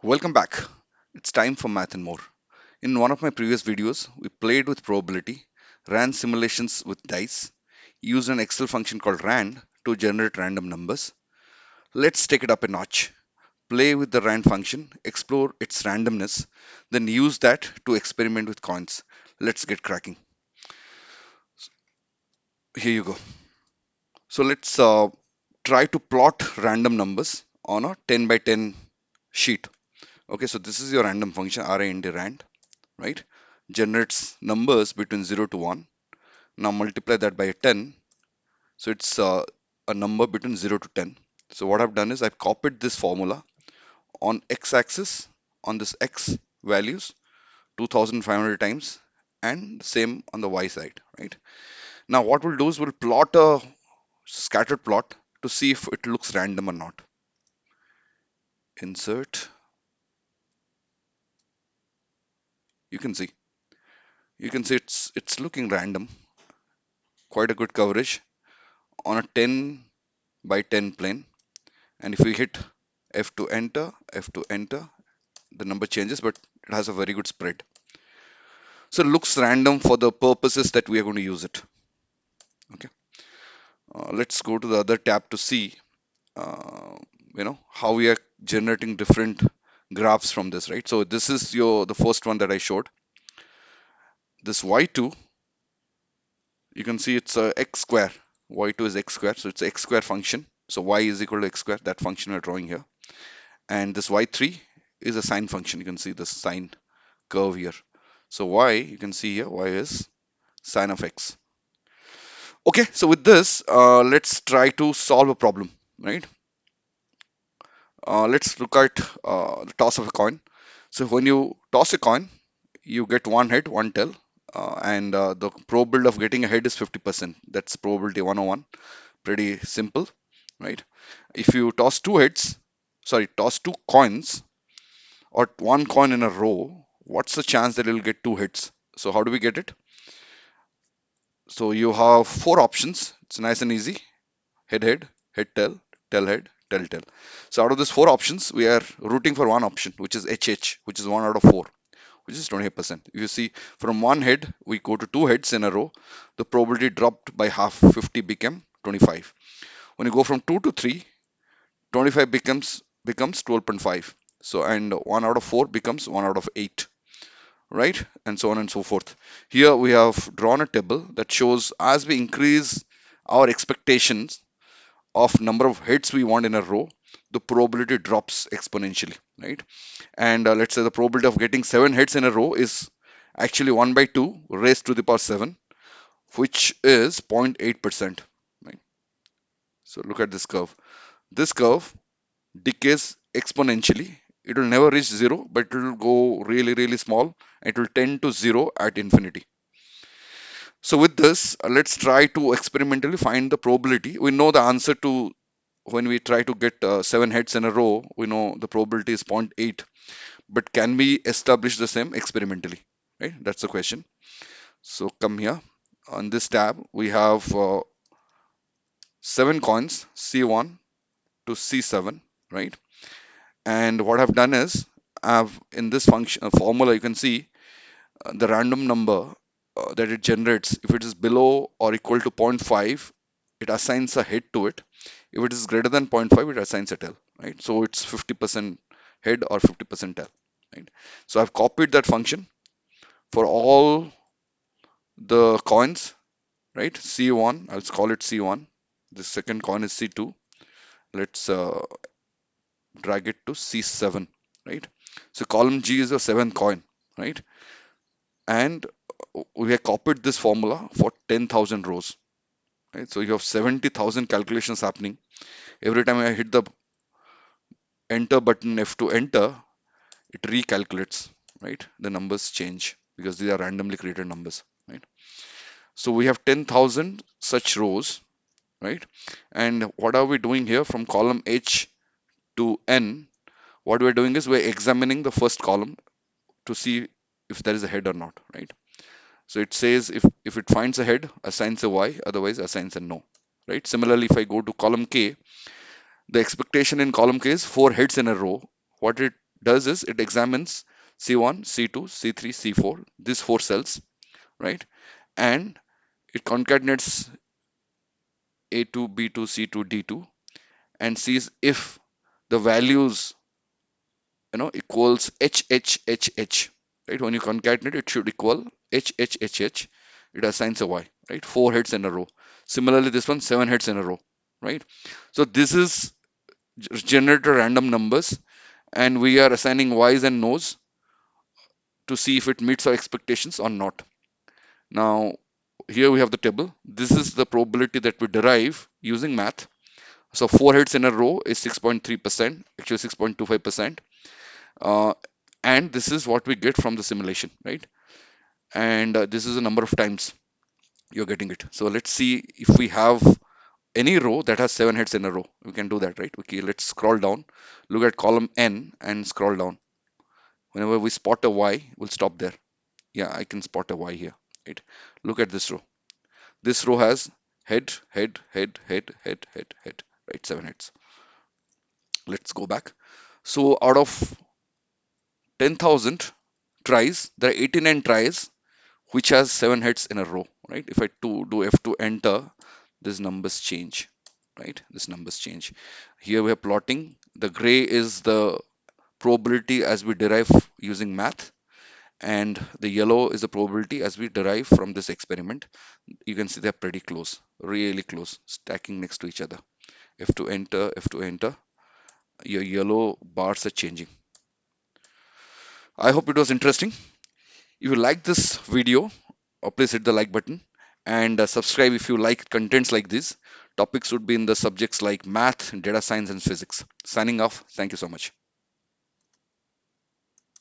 Welcome back. It's time for math and more. In one of my previous videos, we played with probability, ran simulations with dice, used an Excel function called RAND to generate random numbers. Let's take it up a notch. Play with the RAND function, explore its randomness, then use that to experiment with coins. Let's get cracking. Here you go. So let's try to plot random numbers on a 10 by 10 sheet. Okay, so this is your random function, RAND, right? Generates numbers between 0 to 1. Now multiply that by 10. So it's a number between 0 to 10. So what I've done is I've copied this formula on x-axis on this x values 2500 times and same on the y side, right? Now what we'll do is we'll plot a scattered plot to see if it looks random or not. Insert. You can see. You can see it's looking random. Quite a good coverage on a 10 by 10 plane. And if we hit F to enter, F to enter, the number changes, but it has a very good spread. So it looks random for the purposes that we are going to use it. Okay. Let's go to the other tab to see, uh, how we are generating different graphs from this, right? So this is the first one that I showed. This y2, you can see it's a x square. Y2 is x square, so it's an x square function. So y is equal to x square, that function we're drawing here. And this y3 is a sine function. You can see the sine curve here. So y, you can see here, y is sine of x. Okay, so with this, let's try to solve a problem, right? Let's look at the toss of a coin. So when you toss a coin, you get one head, one tail, and the probability of getting a head is 50%. That's probability 101. Pretty simple, right? If you toss toss two coins or one coin in a row, what's the chance that you'll get two hits? So how do we get it? So you have four options. It's nice and easy. Head, head, head, tail. So out of these four options, we are rooting for one option, which is HH, which is one out of four, which is 28%. If you see from one head, we go to two heads in a row, the probability dropped by half, 50 became 25. When you go from two to three, 25 becomes 12.5. So and one out of four becomes one out of eight, right? And so on and so forth. Here we have drawn a table that shows as we increase our expectations of number of hits we want in a row, the probability drops exponentially, right? And let's say the probability of getting seven hits in a row is actually 1 by 2 raised to the power 7, which is 0.8%, right? So look at this curve. This curve decays exponentially. It will never reach zero, but it will go really, really small. It will tend to zero at infinity. So with this, let's try to experimentally find the probability. We know the answer to when we try to get seven heads in a row, we know the probability is 0.8. But can we establish the same experimentally? Right? That's the question. So come here. On this tab, we have seven coins, C1 to C7, right? And what I've done is, I've in this function formula, you can see the random number that it generates. If it is below or equal to zero point 0.5, it assigns a head to it. If it is greater than 0.5, it assigns a tail, right? So it's 50% head or 50% tail, right? So I've copied that function for all the coins, right? C1, I'll call it C1. The second coin is C2. Let's drag it to C7, right? So column G is the seventh coin, right? And we have copied this formula for 10,000 rows, right? So you have 70,000 calculations happening. Every time I hit the enter button F to enter, it recalculates, right? The numbers change because these are randomly created numbers, right? So we have 10,000 such rows, right? And what are we doing here from column H to N? What we're doing is we're examining the first column to see if there is a head or not, right? So it says if it finds a head, assigns a Y, otherwise assigns a no, right? Similarly, if I go to column K, the expectation in column K is four heads in a row. What it does is it examines C1, C2, C3, C4, these four cells, right? And it concatenates A2, B2, C2, D2 and sees if the values, equals HHHH, right? When you concatenate, it should equal HHHH. It assigns a Y, right? Four hits in a row. Similarly, this one, seven hits in a row, right? So this is generated random numbers, and we are assigning Ys and nos to see if it meets our expectations or not. Now, here we have the table. This is the probability that we derive using math. So four hits in a row is 6.3%, actually 6.25%. Uh, and this is what we get from the simulation, right? And this is the number of times you're getting it. So let's see if we have any row that has seven hits in a row. We can do that, right? Okay, let's scroll down, look at column N and scroll down. Whenever we spot a Y, we'll stop there. Yeah, I can spot a Y here, right? Look at this row. This row has head, head, head, head, head, head, head, right? Seven hits. Let's go back. So out of 10,000 tries, there are 89 tries which has seven hits in a row, right? If I do F2 enter, these numbers change, right? These numbers change. Here we are plotting. The gray is the probability as we derive using math, and the yellow is the probability as we derive from this experiment. You can see they're pretty close, really close, stacking next to each other. F2 enter, F2 enter. Your yellow bars are changing. I hope it was interesting. If you like this video, please hit the like button and subscribe if you like contents like this. Topics would be in the subjects like math, data science, and physics. Signing off. Thank you so much.